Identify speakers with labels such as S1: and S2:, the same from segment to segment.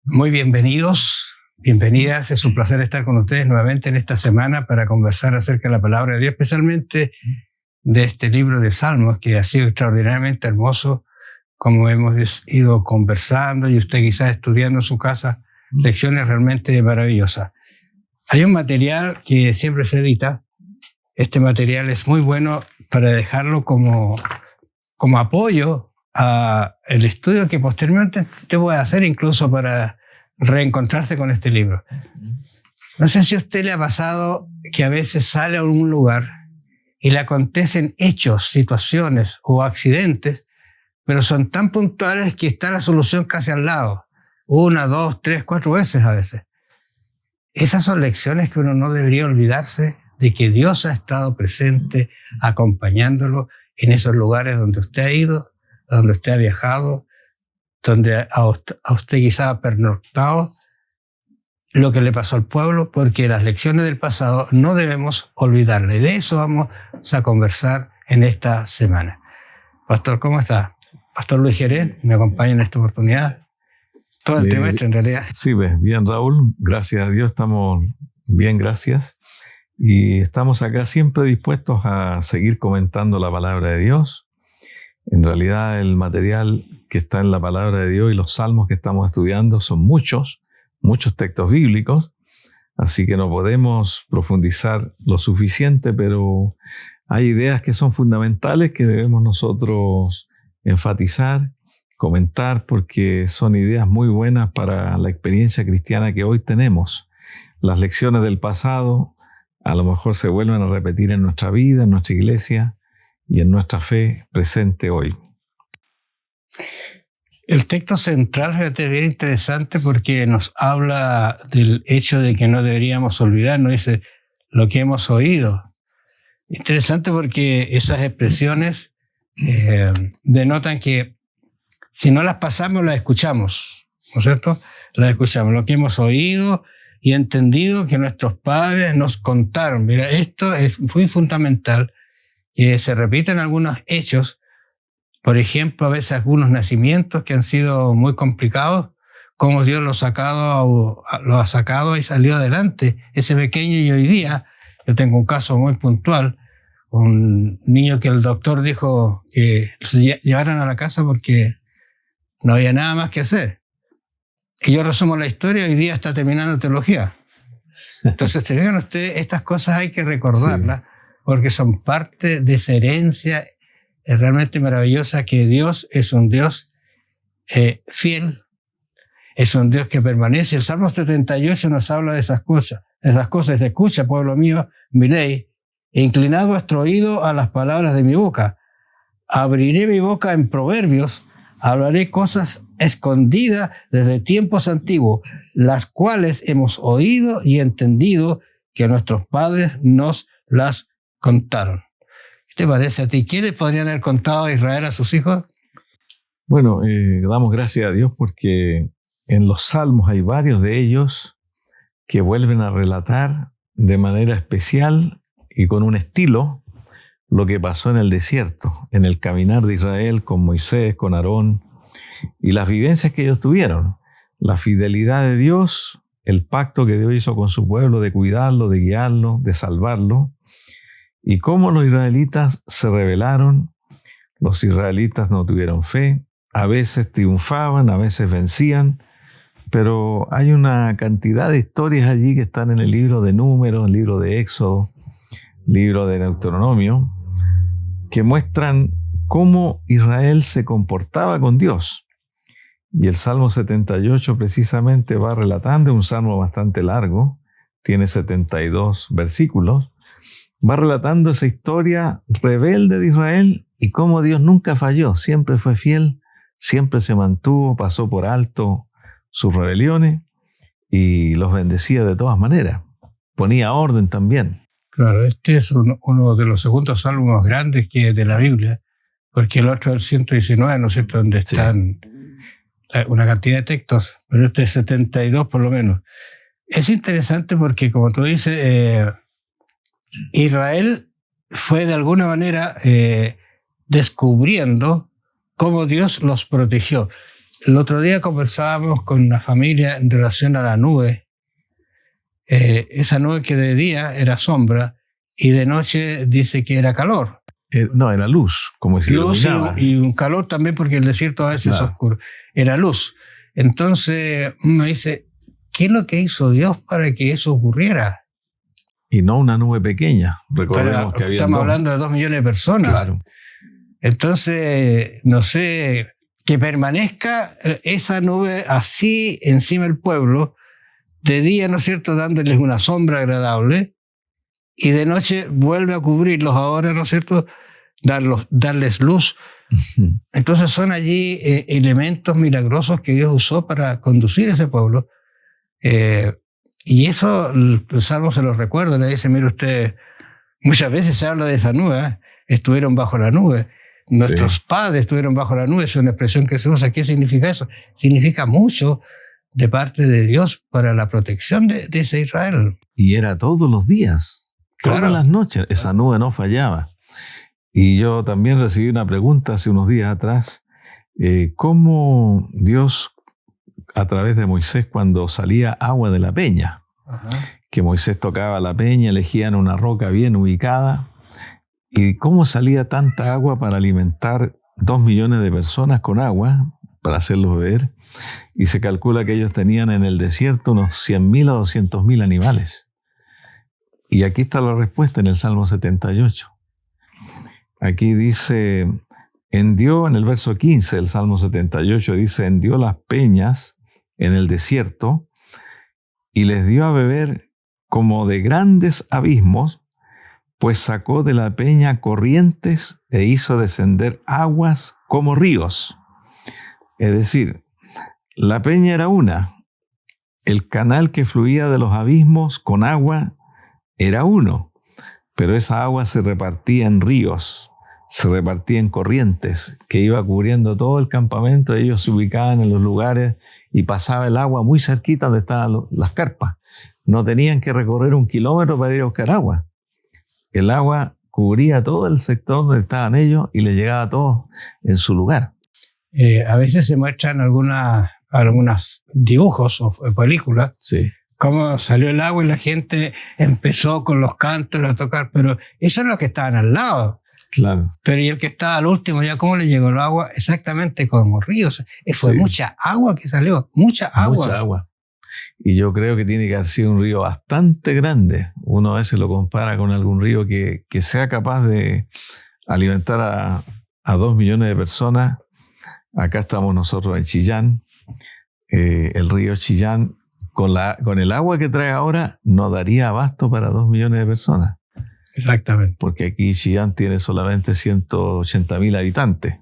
S1: Muy bienvenidas. Es un placer estar con ustedes nuevamente en esta semana para conversar acerca de la palabra de Dios, especialmente de este libro de Salmos, que ha sido extraordinariamente hermoso, como hemos ido conversando y usted quizás estudiando en su casa, lecciones realmente maravillosas. Hay un material que siempre se edita. Este material es muy bueno para dejarlo como apoyo a el estudio que posteriormente te voy a hacer, incluso para reencontrarse con este libro. No sé si a usted le ha pasado que a veces sale a un lugar y le acontecen hechos, situaciones o accidentes, pero son tan puntuales que está la solución casi al lado. 1, 2, 3, 4 veces a veces. Esas son lecciones que uno no debería olvidarse de que Dios ha estado presente, acompañándolo en esos lugares donde usted ha ido, donde usted ha viajado, donde a usted quizá ha pernoctado, lo que le pasó al pueblo, porque las lecciones del pasado no debemos olvidarle. De eso vamos a conversar en esta semana. Pastor, ¿cómo está? Pastor Luis Jerez, me acompaña en esta oportunidad. Todo el trimestre, en realidad.
S2: Sí, bien, Raúl. Gracias a Dios, estamos bien, gracias. Y estamos acá siempre dispuestos a seguir comentando la palabra de Dios. En realidad, el material que está en la palabra de Dios y los salmos que estamos estudiando son muchos textos bíblicos, así que no podemos profundizar lo suficiente, pero hay ideas que son fundamentales que debemos nosotros enfatizar, comentar, porque son ideas muy buenas para la experiencia cristiana que hoy tenemos. Las lecciones del pasado a lo mejor se vuelven a repetir en nuestra vida, en nuestra iglesia y en nuestra fe presente hoy.
S1: El texto central es bien interesante porque nos habla del hecho de que no deberíamos olvidar, nos dice lo que hemos oído. Interesante porque esas expresiones denotan que si no las pasamos, las escuchamos, ¿no es cierto? Las escuchamos, lo que hemos oído y entendido que nuestros padres nos contaron. Mira, esto es muy fundamental, que se repiten algunos hechos. Por ejemplo, a veces algunos nacimientos que han sido muy complicados, cómo Dios los ha sacado y salió adelante. Ese pequeño, y hoy día, yo tengo un caso muy puntual, un niño que el doctor dijo que se llevaran a la casa porque no había nada más que hacer. Y yo resumo la historia, hoy día está terminando teología. Entonces, te fijan ustedes, estas cosas hay que recordarlas, sí, porque son parte de esa herencia realmente maravillosa, que Dios es un Dios fiel, es un Dios que permanece. El Salmo 78 nos habla de esas cosas. Escucha, pueblo mío, mi ley, e inclinad vuestro oído a las palabras de mi boca. Abriré mi boca en proverbios, hablaré cosas escondidas desde tiempos antiguos, las cuales hemos oído y entendido que nuestros padres nos las contaron. ¿Qué te parece a ti? ¿Quiénes podrían haber contado a Israel a sus hijos?
S2: Bueno, damos gracias a Dios porque en los salmos hay varios de ellos que vuelven a relatar de manera especial y con un estilo lo que pasó en el desierto, en el caminar de Israel con Moisés, con Aarón, y las vivencias que ellos tuvieron, la fidelidad de Dios, el pacto que Dios hizo con su pueblo de cuidarlo, de guiarlo, de salvarlo, y cómo los israelitas se rebelaron. Los israelitas no tuvieron fe, a veces triunfaban, a veces vencían, pero hay una cantidad de historias allí que están en el libro de Números, el libro de Éxodo, libro de Deuteronomio, que muestran cómo Israel se comportaba con Dios. Y el Salmo 78 precisamente va relatando, un salmo bastante largo, tiene 72 versículos, va relatando esa historia rebelde de Israel y cómo Dios nunca falló, siempre fue fiel, siempre se mantuvo, pasó por alto sus rebeliones y los bendecía de todas maneras. Ponía orden también.
S1: Claro, este es uno de los segundos salmos grandes que de la Biblia, porque el otro es el 119, ¿no es cierto?, donde están una cantidad de textos, pero este es 72 por lo menos. Es interesante porque, como tú dices, Israel fue de alguna manera descubriendo cómo Dios los protegió. el otro día conversábamos con una familia en relación a la nube. Esa nube que de día era sombra y de noche dice que era calor.
S2: No, era luz, como si
S1: luz y un calor también, porque el desierto a veces es oscuro. Era luz. Entonces uno dice, ¿qué es lo que hizo Dios para que eso ocurriera?
S2: Y no una nube pequeña. Recordemos que había
S1: estamos hablando de 2 millones de personas.
S2: Claro.
S1: Entonces, no sé, que permanezca esa nube así encima del pueblo, de día, ¿no es cierto?, dándoles una sombra agradable, y de noche vuelve a cubrirlos ahora, ¿no es cierto?, darles luz. Entonces son allí elementos milagrosos que Dios usó para conducir a ese pueblo. Y eso el Salmo se los recuerda, le dice, mire usted, muchas veces se habla de esa nube, estuvieron bajo la nube. Nuestros padres estuvieron bajo la nube, es una expresión que se usa. ¿Qué significa eso? Significa mucho de parte de Dios para la protección de ese Israel.
S2: Y era todos los días, todas las noches, esa nube no fallaba. Y yo también recibí una pregunta hace unos días atrás, ¿cómo Dios, a través de Moisés, cuando salía agua de la peña, que Moisés tocaba la peña, elegían una roca bien ubicada, y cómo salía tanta agua para alimentar 2 millones de personas con agua, para hacerlos beber? Y se calcula que ellos tenían en el desierto unos 100.000 a 200.000 animales. Y aquí está la respuesta en el Salmo 78. Aquí dice, hendió, en el verso 15 del Salmo 78, dice, hendió las peñas en el desierto y les dio a beber como de grandes abismos, pues sacó de la peña corrientes e hizo descender aguas como ríos. Es decir, la peña era una, el canal que fluía de los abismos con agua era uno, pero esa agua se repartía en ríos, se repartía en corrientes, que iba cubriendo todo el campamento. Ellos se ubicaban en los lugares y pasaba el agua muy cerquita donde estaban las carpas. No tenían que recorrer 1 kilómetro para ir a buscar agua. El agua cubría todo el sector donde estaban ellos y les llegaba a todos en su lugar.
S1: A veces se muestran algunos dibujos o películas, cómo salió el agua y la gente empezó con los cantos a tocar, pero eso es lo que estaban al lado.
S2: Claro.
S1: Pero y el que estaba al último, ya cómo le llegó el agua, exactamente como ríos. Fue mucha agua que salió, mucha agua.
S2: Mucha agua. Y yo creo que tiene que haber sido un río bastante grande. Uno a veces lo compara con algún río que sea capaz de alimentar a 2 millones de personas. Acá estamos nosotros en Chillán. El río Chillán, con el agua que trae ahora, no daría abasto para 2 millones de personas.
S1: Exactamente.
S2: Porque aquí Chillán tiene solamente 180.000 habitantes.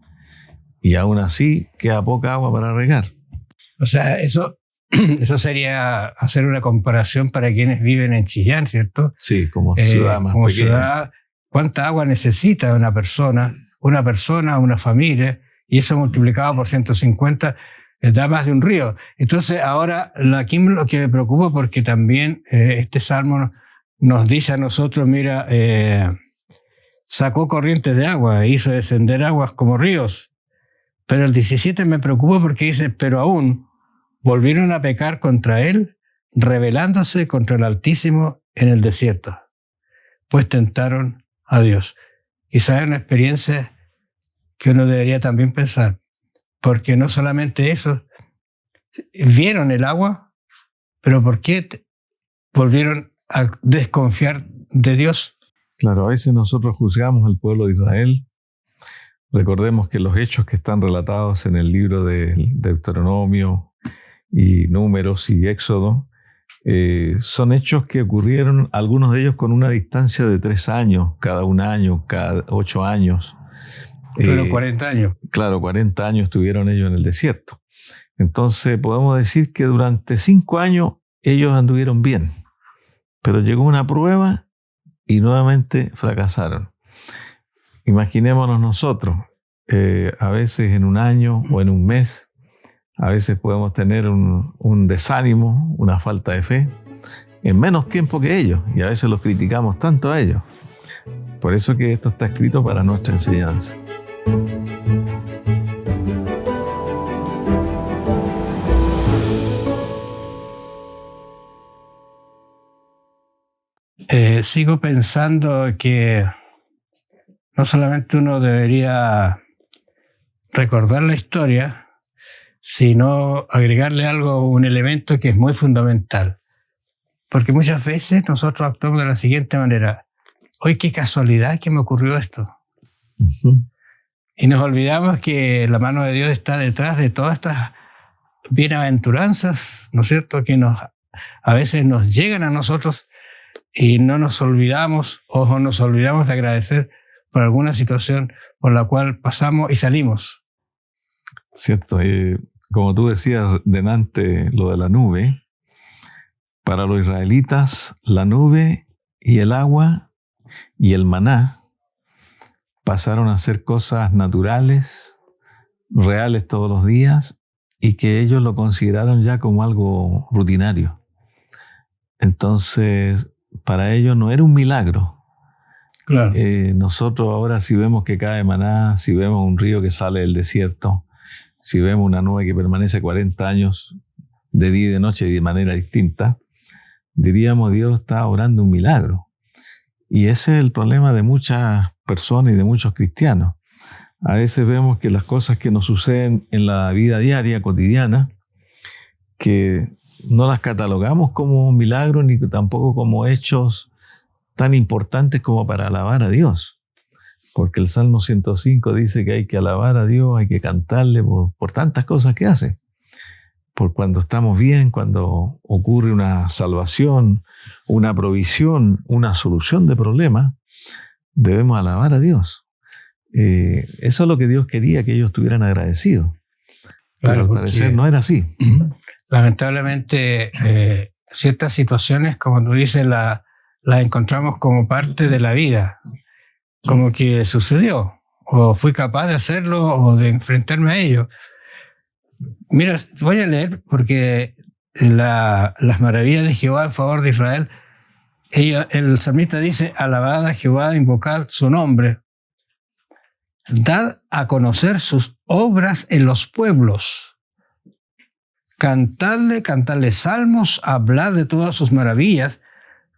S2: Y aún así queda poca agua para regar.
S1: O sea, eso sería hacer una comparación para quienes viven en Chillán, ¿cierto?
S2: Sí, como ciudad más
S1: como
S2: pequeña.
S1: Ciudad, ¿cuánta agua necesita una persona, una familia? Y eso multiplicado por 150 da más de un río. Entonces ahora aquí lo que me preocupa, porque también este salmo nos dice a nosotros, mira, sacó corrientes de agua e hizo descender aguas como ríos. Pero el 17 me preocupa porque dice, pero aún volvieron a pecar contra él, rebelándose contra el Altísimo en el desierto, pues tentaron a Dios. Quizás es una experiencia que uno debería también pensar, porque no solamente eso, vieron el agua, pero ¿por qué volvieron a desconfiar de Dios?
S2: Claro, a veces nosotros juzgamos al pueblo de Israel. Recordemos que los hechos que están relatados en el libro de Deuteronomio y Números y Éxodo son hechos que ocurrieron, algunos de ellos con una distancia de 3 años, cada 1 año, cada 8 años.
S1: Fueron 40 años.
S2: Claro, 40 años estuvieron ellos en el desierto. Entonces podemos decir que durante 5 años ellos anduvieron bien, pero llegó una prueba y nuevamente fracasaron. Imaginémonos nosotros, a veces en 1 año o en 1 mes, a veces podemos tener un desánimo, una falta de fe, en menos tiempo que ellos, y a veces los criticamos tanto a ellos. Por eso que esto está escrito para nuestra enseñanza.
S1: sigo pensando que no solamente uno debería recordar la historia, sino agregarle algo, un elemento que es muy fundamental. Porque muchas veces nosotros actuamos de la siguiente manera: hoy qué casualidad que me ocurrió esto.
S2: Uh-huh.
S1: Y nos olvidamos que la mano de Dios está detrás de todas estas bienaventuranzas, ¿no es cierto?, que a veces nos llegan a nosotros y no nos olvidamos o nos olvidamos de agradecer por alguna situación por la cual pasamos y salimos.
S2: Cierto, como tú decías delante, lo de la nube, para los israelitas la nube y el agua y el maná pasaron a ser cosas naturales, reales todos los días, y que ellos lo consideraron ya como algo rutinario. Entonces, para ellos no era un milagro.
S1: Claro.
S2: Nosotros ahora, si vemos que cae maná, si vemos un río que sale del desierto, si vemos una nube que permanece 40 años de día y de noche y de manera distinta, diríamos: Dios está obrando un milagro. Y ese es el problema de muchas personas y de muchos cristianos. A veces vemos que las cosas que nos suceden en la vida diaria, cotidiana, que no las catalogamos como milagros ni tampoco como hechos tan importantes como para alabar a Dios. Porque el Salmo 105 dice que hay que alabar a Dios, hay que cantarle por tantas cosas que hace. Por cuando estamos bien, cuando ocurre una salvación, una provisión, una solución de problemas, debemos alabar a Dios. Eso es lo que Dios quería, que ellos estuvieran agradecidos. Pero al parecer no era así.
S1: Lamentablemente, ciertas situaciones, como tú dices, las encontramos como parte de la vida, como que sucedió, o fui capaz de hacerlo o de enfrentarme a ello. Mira, voy a leer porque las maravillas de Jehová en favor de Israel, el salmista dice: alabad a Jehová, invocad su nombre, dad a conocer sus obras en los pueblos, cantadle salmos, hablad de todas sus maravillas,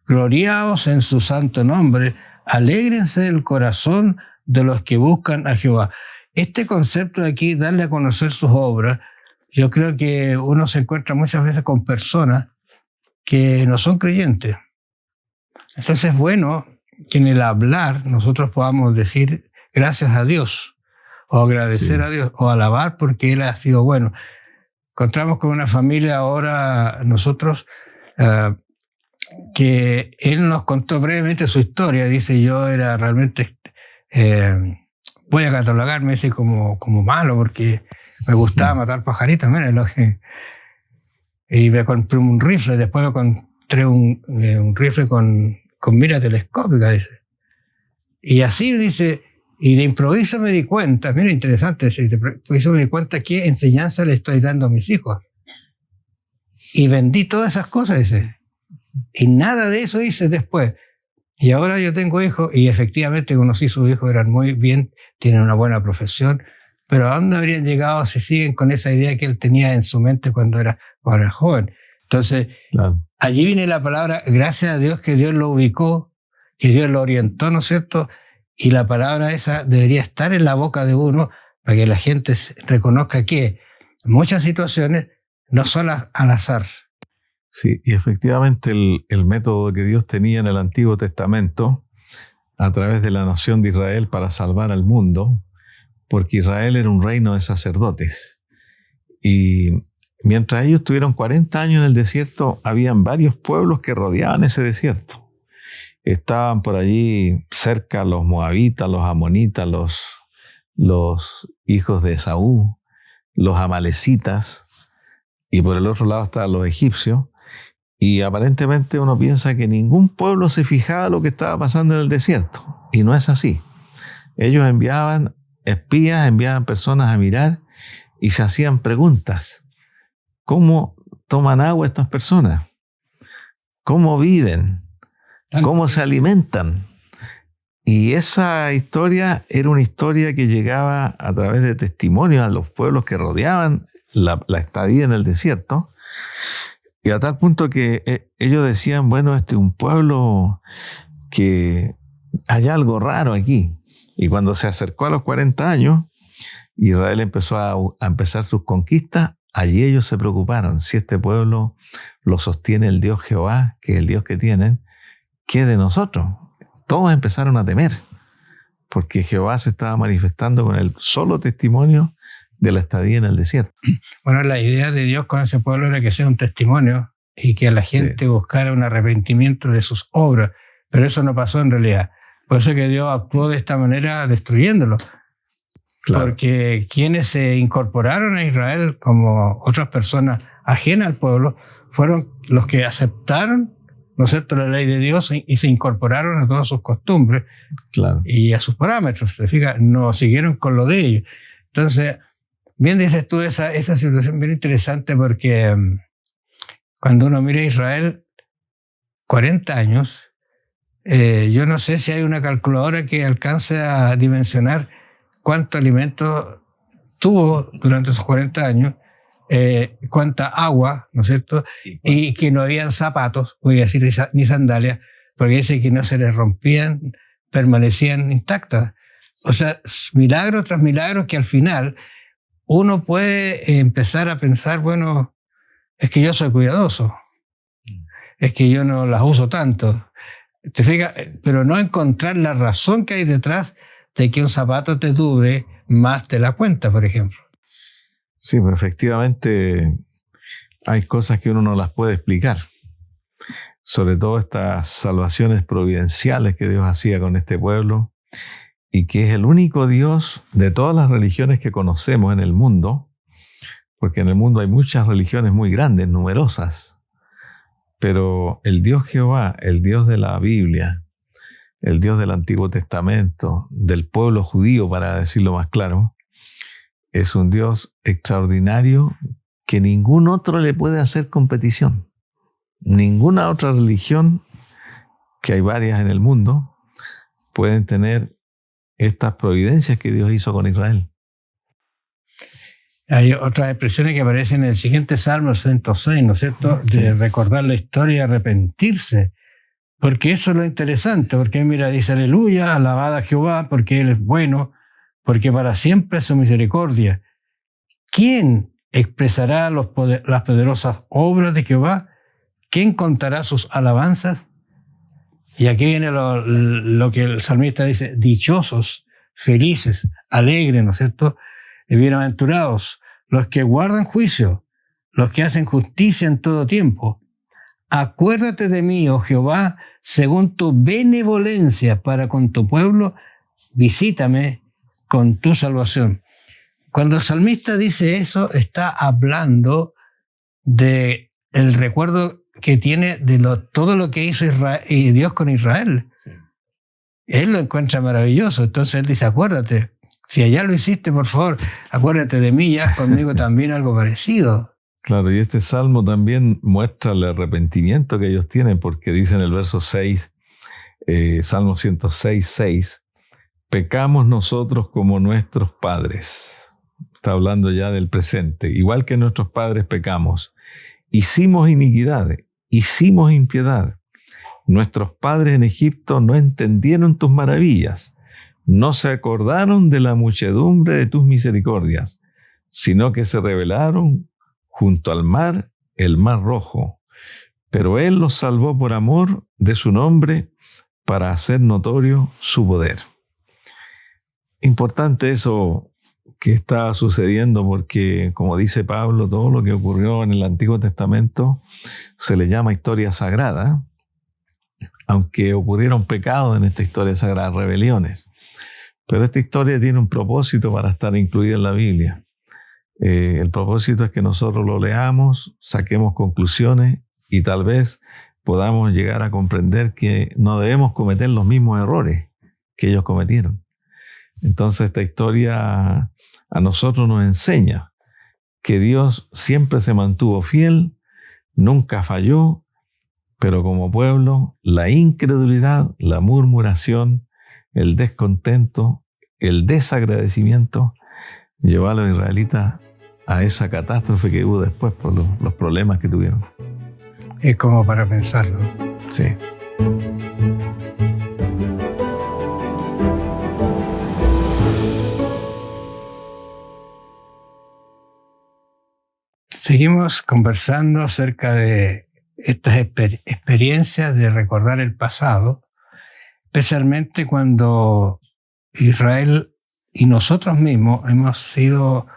S1: gloriaos en su santo nombre, alégrense el corazón de los que buscan a Jehová. Este concepto de aquí, darle a conocer sus obras, yo creo que uno se encuentra muchas veces con personas que no son creyentes. Entonces es bueno que en el hablar nosotros podamos decir gracias a Dios, o agradecer a Dios, o alabar porque Él ha sido bueno. Encontramos con una familia ahora nosotros que Él nos contó brevemente su historia. Dice: yo era realmente, voy a catalogarme, dice, como malo, porque me gustaba matar pajaritos. Mira, y me compré un rifle, después me compré un rifle con mira telescópica, dice. Y así, dice, y de improviso me di cuenta, mira, interesante, de improviso me di cuenta qué enseñanza le estoy dando a mis hijos. Y vendí todas esas cosas, dice. Y nada de eso hice después. Y ahora yo tengo hijos, y efectivamente conocí a sus hijos, eran muy bien, tienen una buena profesión, pero ¿a dónde habrían llegado si siguen con esa idea que él tenía en su mente cuando era joven? Entonces, allí viene la palabra, gracias a Dios que Dios lo ubicó, que Dios lo orientó, ¿no es cierto? Y la palabra esa debería estar en la boca de uno para que la gente reconozca que muchas situaciones no son al azar.
S2: Sí, y efectivamente el método que Dios tenía en el Antiguo Testamento a través de la nación de Israel para salvar al mundo, porque Israel era un reino de sacerdotes. Y mientras ellos tuvieron 40 años en el desierto, habían varios pueblos que rodeaban ese desierto. Estaban por allí cerca los moabitas, los amonitas, los hijos de Esaú, los amalecitas, y por el otro lado estaban los egipcios. Y aparentemente uno piensa que ningún pueblo se fijaba lo que estaba pasando en el desierto. Y no es así. Ellos enviaban espías, enviaban personas a mirar y se hacían preguntas. ¿Cómo toman agua estas personas? ¿Cómo viven? ¿Cómo se alimentan? Y esa historia era una historia que llegaba a través de testimonios a los pueblos que rodeaban la estadía en el desierto. Y a tal punto que ellos decían, bueno, este es un pueblo que hay algo raro aquí. Y cuando se acercó a los 40 años, Israel empezó a empezar sus conquistas. Allí ellos se preocuparon, si este pueblo lo sostiene el Dios Jehová, que es el Dios que tienen, ¿qué de nosotros? Todos empezaron a temer, porque Jehová se estaba manifestando con el solo testimonio de la estadía en el desierto.
S1: Bueno, la idea de Dios con ese pueblo era que sea un testimonio y que la gente buscara un arrepentimiento de sus obras, pero eso no pasó en realidad. Por eso que Dios actuó de esta manera destruyéndolo. Claro. Porque quienes se incorporaron a Israel como otras personas ajenas al pueblo fueron los que aceptaron, ¿no es cierto?, la ley de Dios y se incorporaron a todas sus costumbres, claro, y a sus parámetros. ¿Te fijas? No siguieron con lo de ellos. Entonces, bien dices tú, esa situación bien interesante, porque cuando uno mira a Israel, 40 años, yo no sé si hay una calculadora que alcance a dimensionar cuánto alimento tuvo durante esos 40 años, cuánta agua, ¿no es cierto? Y que no habían zapatos, voy a decir, ni sandalias, porque dice que no se les rompían, permanecían intactas. O sea, milagro tras milagro, que al final uno puede empezar a pensar, bueno, es que yo soy cuidadoso, es que yo no las uso tanto. ¿Te fijas? Pero no encontrar la razón que hay detrás de que un zapato te dure más de la cuenta, por ejemplo.
S2: Sí, pues efectivamente hay cosas que uno no las puede explicar. Sobre todo estas salvaciones providenciales que Dios hacía con este pueblo, y que es el único Dios de todas las religiones que conocemos en el mundo, porque en el mundo hay muchas religiones muy grandes, numerosas, pero el Dios Jehová, el Dios de la Biblia, el Dios del Antiguo Testamento, del pueblo judío, para decirlo más claro, es un Dios extraordinario que ningún otro le puede hacer competición. Ninguna otra religión, que hay varias en el mundo, pueden tener estas providencias que Dios hizo con Israel.
S1: Hay otras expresiones que aparecen en el siguiente Salmo, el 106, ¿no es cierto? Sí. De recordar la historia y arrepentirse. Porque eso es lo interesante, porque mira, dice, aleluya, alabad a Jehová, porque Él es bueno, porque para siempre es su misericordia. ¿Quién expresará las poderosas obras de Jehová? ¿Quién contará sus alabanzas? Y aquí viene lo que el salmista dice, dichosos, felices, alegres, ¿no es cierto? Bienaventurados, los que guardan juicio, los que hacen justicia en todo tiempo. Acuérdate de mí, oh Jehová, según tu benevolencia para con tu pueblo, visítame con tu salvación. Cuando el salmista dice eso, está hablando de el recuerdo que tiene de todo lo que hizo Dios con Israel. Sí. Él lo encuentra maravilloso, entonces él dice, acuérdate, si allá lo hiciste, por favor, acuérdate de mí y haz conmigo también algo parecido.
S2: Claro, y este salmo también muestra el arrepentimiento que ellos tienen, porque dice en el verso 6, Salmo 106, 6, pecamos nosotros como nuestros padres. Está hablando ya del presente. Igual que nuestros padres pecamos. Hicimos iniquidades, hicimos impiedad. Nuestros padres en Egipto no entendieron tus maravillas, no se acordaron de la muchedumbre de tus misericordias, sino que se rebelaron junto al mar, el mar rojo. Pero Él los salvó por amor de su nombre, para hacer notorio su poder. Importante eso que está sucediendo, porque, como dice Pablo, todo lo que ocurrió en el Antiguo Testamento se le llama historia sagrada, aunque ocurrieron pecados en esta historia sagrada, rebeliones. Pero esta historia tiene un propósito para estar incluida en la Biblia. El propósito es que nosotros lo leamos, saquemos conclusiones y tal vez podamos llegar a comprender que no debemos cometer los mismos errores que ellos cometieron. Entonces esta historia a nosotros nos enseña que Dios siempre se mantuvo fiel, nunca falló, pero como pueblo, la incredulidad, la murmuración, el descontento, el desagradecimiento llevó a los israelitas a esa catástrofe que hubo después por los problemas que tuvieron.
S1: Es como para pensarlo.
S2: Sí.
S1: Seguimos conversando acerca de estas experiencias de recordar el pasado, especialmente cuando Israel y nosotros mismos hemos sido,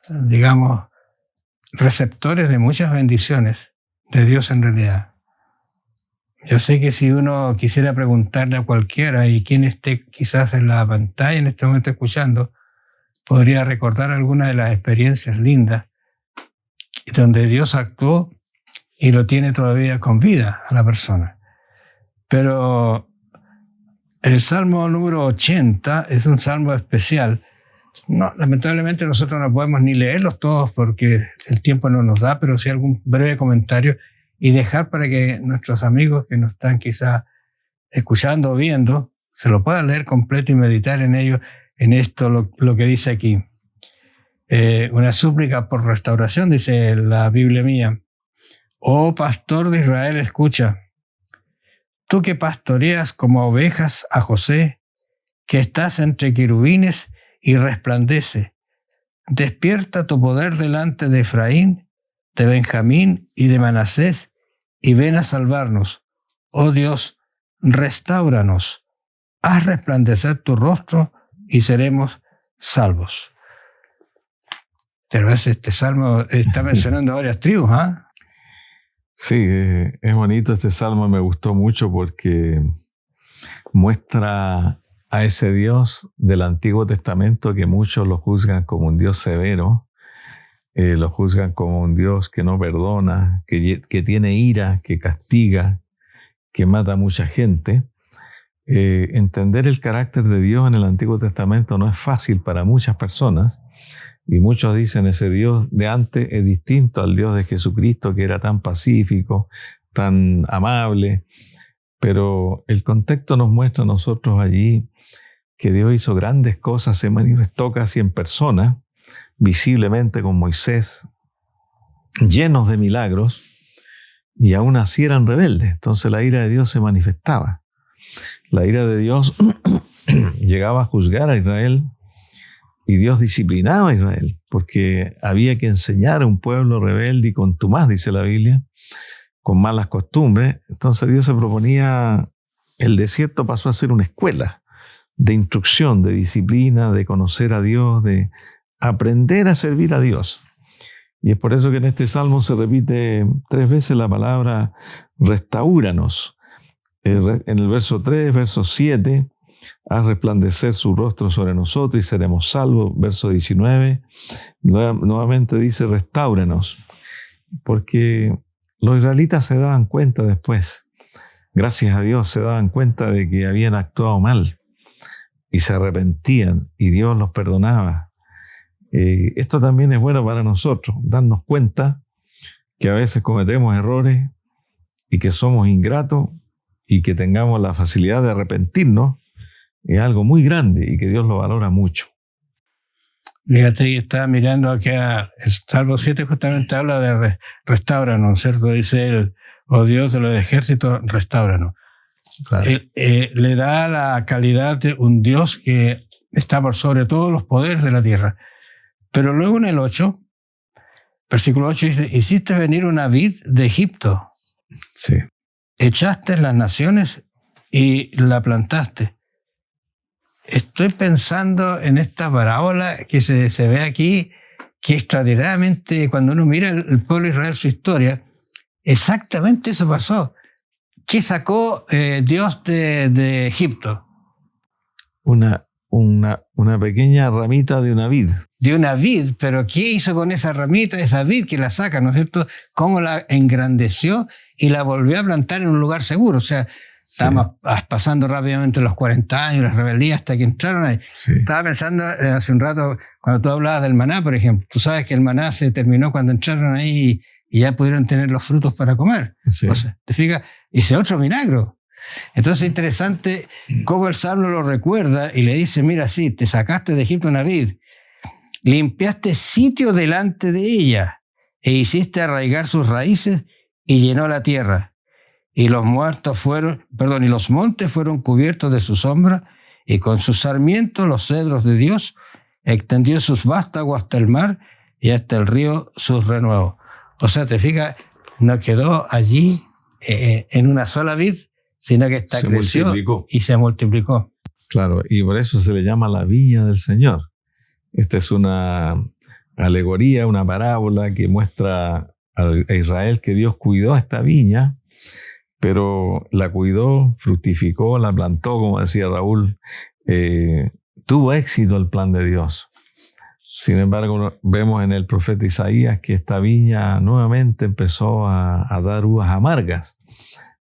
S1: digamos, receptores de muchas bendiciones de Dios en realidad. Yo sé que si uno quisiera preguntarle a cualquiera y quien esté quizás en la pantalla en este momento escuchando, podría recordar algunas de las experiencias lindas donde Dios actuó y lo tiene todavía con vida a la persona. Pero el Salmo número 80 es un salmo especial. No, lamentablemente nosotros no podemos ni leerlos todos porque el tiempo no nos da, pero sí algún breve comentario y dejar para que nuestros amigos que nos están quizás escuchando o viendo se lo puedan leer completo y meditar en ello, en esto, lo que dice aquí. Una súplica por restauración, dice la Biblia mía. Oh pastor de Israel, escucha. Tú que pastoreas como ovejas a José, que estás entre querubines y resplandece. Despierta tu poder delante de Efraín, de Benjamín y de Manasés, y ven a salvarnos. Oh Dios, restáuranos. Haz resplandecer tu rostro y seremos salvos. Pero este salmo está mencionando varias tribus, ¿ah?
S2: Sí, es bonito este salmo, me gustó mucho porque muestra a ese Dios del Antiguo Testamento que muchos lo juzgan como un Dios severo, lo juzgan como un Dios que no perdona, que tiene ira, que castiga, que mata a mucha gente. Entender el carácter de Dios en el Antiguo Testamento no es fácil para muchas personas. Y muchos dicen ese Dios de antes es distinto al Dios de Jesucristo, que era tan pacífico, tan amable. Pero el contexto nos muestra a nosotros allí que Dios hizo grandes cosas, se manifestó casi en persona, visiblemente con Moisés, llenos de milagros, y aún así eran rebeldes. Entonces la ira de Dios se manifestaba. La ira de Dios llegaba a juzgar a Israel. Y Dios disciplinaba a Israel, porque había que enseñar a un pueblo rebelde y contumaz, dice la Biblia, con malas costumbres. Entonces Dios se proponía, el desierto pasó a ser una escuela de instrucción, de disciplina, de conocer a Dios, de aprender a servir a Dios. Y es por eso que en este salmo se repite 3 veces la palabra restaúranos. En el verso 3, verso 7, haz resplandecer su rostro sobre nosotros y seremos salvos. Verso 19, nuevamente dice restáuranos, porque los israelitas se daban cuenta después, gracias a Dios, se daban cuenta de que habían actuado mal y se arrepentían y Dios los perdonaba. Esto también es bueno para nosotros, darnos cuenta que a veces cometemos errores y que somos ingratos y que tengamos la facilidad de arrepentirnos. Es algo muy grande y que Dios lo valora mucho.
S1: Fíjate, estaba mirando aquí el Salmo 7 justamente habla de restáuranos, ¿cierto? Dice él, oh Dios de los ejércitos, restáuranos.
S2: Claro.
S1: Le da la calidad de un Dios que está por sobre todos los poderes de la tierra. Pero luego en el 8, versículo 8 dice, hiciste venir una vid de Egipto.
S2: Sí.
S1: Echaste las naciones y la plantaste. Estoy pensando en esta parábola que se ve aquí, que extraordinariamente, cuando uno mira el pueblo de Israel, su historia, exactamente eso pasó. ¿Qué sacó Dios de Egipto?
S2: Una pequeña ramita de una vid.
S1: De una vid, pero ¿qué hizo con esa ramita, esa vid que la saca, ¿no es cierto? ¿Cómo la engrandeció y la volvió a plantar en un lugar seguro? O sea, estábamos pasando rápidamente los 40 años, las rebeldías, hasta que entraron ahí.
S2: Sí.
S1: Estaba pensando hace un rato, cuando tú hablabas del maná, por ejemplo. Tú sabes que el maná se terminó cuando entraron ahí y ya pudieron tener los frutos para comer.
S2: Sí.
S1: O sea, ¿te fijas? Ese es otro milagro. Entonces es interesante cómo el Salmo lo recuerda y le dice, mira, sí, te sacaste de Egipto una vid, limpiaste sitio delante de ella e hiciste arraigar sus raíces y llenó la tierra. Y los montes fueron cubiertos de su sombra, y con sus sarmientos los cedros de Dios extendió sus vástagos hasta el mar y hasta el río sus renuevos. O sea, te fijas, no quedó allí en una sola vid, sino que creció y se multiplicó.
S2: Claro, y por eso se le llama la viña del Señor. Esta es una alegoría, una parábola que muestra a Israel que Dios cuidó esta viña, pero la cuidó, fructificó, la plantó, como decía Raúl, tuvo éxito el plan de Dios. Sin embargo, vemos en el profeta Isaías que esta viña nuevamente empezó a dar uvas amargas,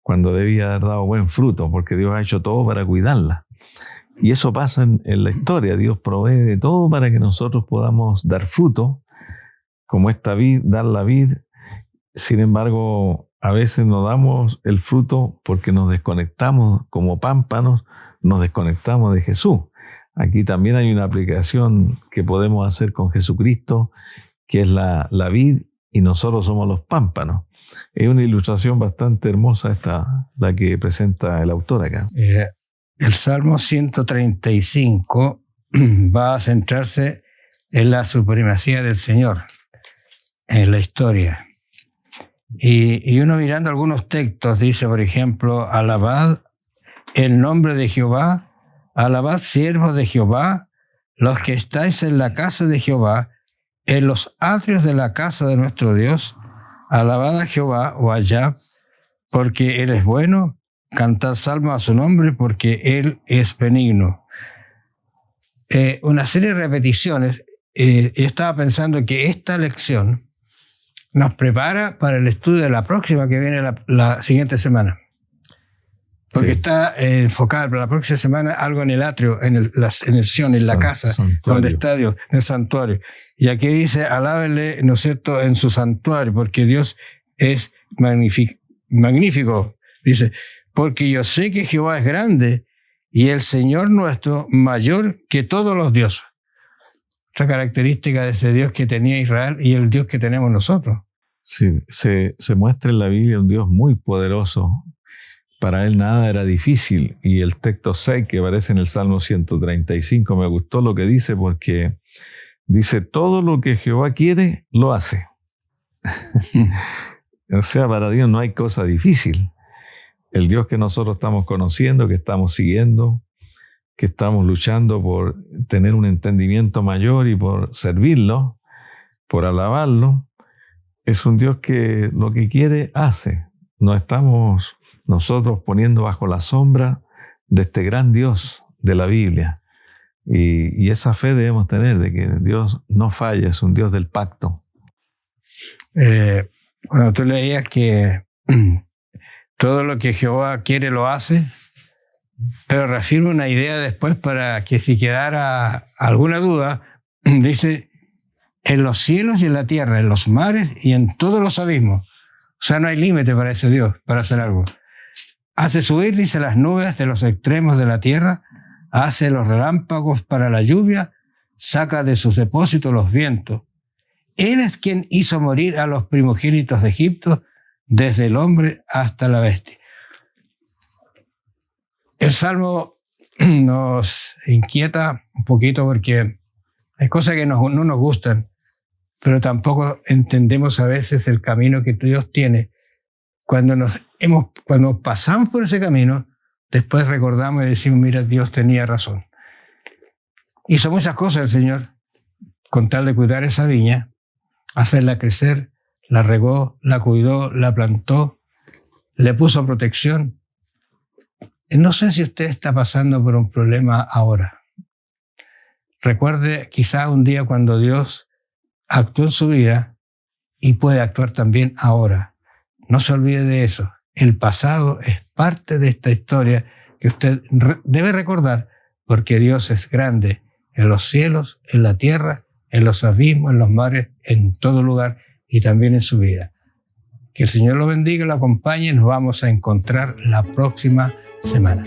S2: cuando debía haber dado buen fruto, porque Dios ha hecho todo para cuidarla. Y eso pasa en la historia. Dios provee de todo para que nosotros podamos dar fruto, como esta vid, dar la vid. Sin embargo, a veces no damos el fruto porque nos desconectamos como pámpanos, nos desconectamos de Jesús. Aquí también hay una aplicación que podemos hacer con Jesucristo, que es la vid y nosotros somos los pámpanos. Es una ilustración bastante hermosa esta, la que presenta el autor acá.
S1: El Salmo 135 va a centrarse en la supremacía del Señor, en la historia. Y uno mirando algunos textos dice, por ejemplo, alabad el nombre de Jehová, alabad siervos de Jehová, los que estáis en la casa de Jehová, en los atrios de la casa de nuestro Dios, alabad a Jehová o a Yahweh, porque Él es bueno, cantad salmos a su nombre, porque Él es benigno. Una serie de repeticiones. Yo estaba pensando que esta lección nos prepara para el estudio de la próxima, que viene la siguiente semana. Porque está enfocada para la próxima semana algo en el atrio, en el Sion, en la casa, santuario, donde está Dios, en el santuario. Y aquí dice, alábenle, ¿no es cierto?, en su santuario, porque Dios es magnífico. Dice, porque yo sé que Jehová es grande y el Señor nuestro mayor que todos los dioses. Otra característica de ese Dios que tenía Israel y el Dios que tenemos nosotros.
S2: Sí, se muestra en la Biblia un Dios muy poderoso. Para Él nada era difícil. Y el texto 6 que aparece en el Salmo 135, me gustó lo que dice, porque dice, todo lo que Jehová quiere, lo hace. O sea, para Dios no hay cosa difícil. El Dios que nosotros estamos conociendo, que estamos siguiendo, que estamos luchando por tener un entendimiento mayor y por servirlo, por alabarlo, es un Dios que lo que quiere hace. No estamos nosotros poniendo bajo la sombra de este gran Dios de la Biblia. Y esa fe debemos tener de que Dios no falla, es un Dios del pacto.
S1: Cuando tú leías que todo lo que Jehová quiere lo hace, pero reafirma una idea después para que si quedara alguna duda, dice, en los cielos y en la tierra, en los mares y en todos los abismos. O sea, no hay límite para ese Dios, para hacer algo. Hace subir, dice, las nubes de los extremos de la tierra, hace los relámpagos para la lluvia, saca de sus depósitos los vientos. Él es quien hizo morir a los primogénitos de Egipto, desde el hombre hasta la bestia. El Salmo nos inquieta un poquito porque hay cosas que no nos gustan, pero tampoco entendemos a veces el camino que Dios tiene. Cuando pasamos por ese camino, después recordamos y decimos, mira, Dios tenía razón. Hizo muchas cosas el Señor con tal de cuidar esa viña, hacerla crecer, la regó, la cuidó, la plantó, le puso protección. No sé si usted está pasando por un problema ahora. Recuerde quizá un día cuando Dios actuó en su vida y puede actuar también ahora. No se olvide de eso. El pasado es parte de esta historia que usted debe recordar, porque Dios es grande en los cielos, en la tierra, en los abismos, en los mares, en todo lugar y también en su vida. Que el Señor lo bendiga, lo acompañe y nos vamos a encontrar la próxima semana.